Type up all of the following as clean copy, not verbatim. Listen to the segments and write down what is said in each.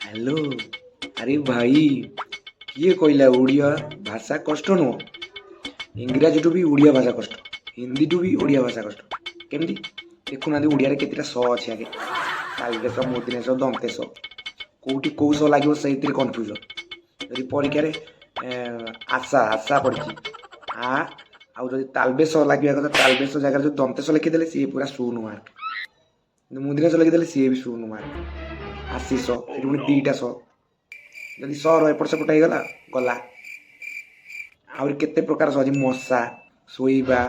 Hello. अरे भाई किए कहला ओडिया भाषा कष्ट नुह इंग्राजी टू भी ओडिया भाषा कष्ट हिंदी टू भी ओडिया भाषा कष्ट केमती देखुना ओडिया केतेटा स अच्छे आगे कालदेश मोदिनेश दंतेश कौटी कौ स लगे से कन्फ्यूजन यदि परीक्षा आशा आशा पड़ी आ आउ तालबेश लगे कथा तालबेश जगह जो दंतेश लिखिदे सी पूरा शून्य मार्क मुदिनेश लिखिदे सी भी शून्य मार्क आशीष ये पुणी दीटा स जदि सर एपट सेपट हो गला आहरी केते प्रकार सह मशा शोइबा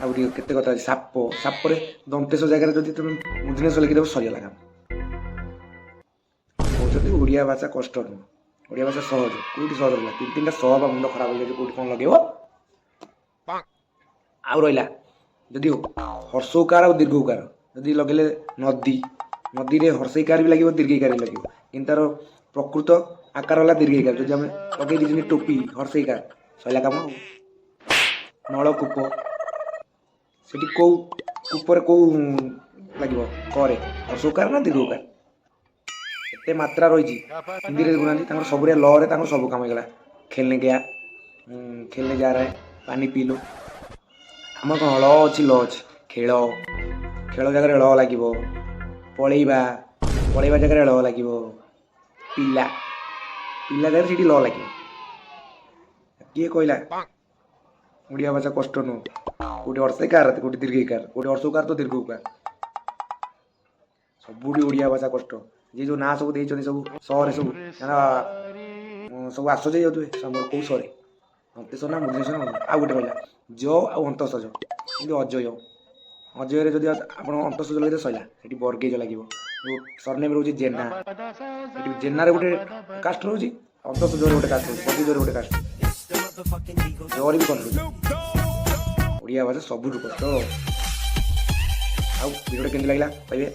आहरी केते कथा साप सापर दंतेश जगह जब तुम मुदिनेश लिखिदेव सरीगला काम कहते ओडिया भाषा कष्ट नुह ओडिया भाषा सहज कौटी सहज रहा तीन तीन टा मुंड खराब हो जाए कौटी कौन लगे आउ रहा जदि हर्षकार और दीर्घकार जदि लगे नदी नदी रे हर्षईकार भी लगे दीर्घकार भी लगे कि तार प्रकृत आकार है दीर्घकार जब आम लगे दी टोपी हर्षईकार सैला कम नलकूप से कौ कूपर कौ लगे करे हर्षकार ना दीर्घकार एते मात्रा रही हिंदी में देखुना सब लरे सब कम होगा खेलने जा रहा है पानी पी लो आम कौन ल अच्छी ल अच्छी खेल खेल जगह ल लगे पलैबा पलैबा जगह ल लगे पिला पिला जगह सीटी ल लगे किए कहला ओडिया भाषा कष्ट नुह कौटी हर्षकार कौटी दीर्घकार कौटी हर्षकार तो दीर्घकार सबुठी ओडिया भाषा कष्ट जी जो ना सब देते सब सहरे सब सब आश्चर्य जाते कौ सरे अंतेश ना मुदिनेश ना आ गोटे कहला ज अंतसज अजय अजय जब आप अंतसज लगे सैला से बर्गेज लगे सरनेम रोज जेना जेना गोटे कास्ट रोज अंतसज गोटे कास्ट रोज बर्गेज गोटे कास्ट जर भी कन्फ्यूज ओडिया भाषा सबुठ कष्ट आउ भिडियो केमती लगे कहे।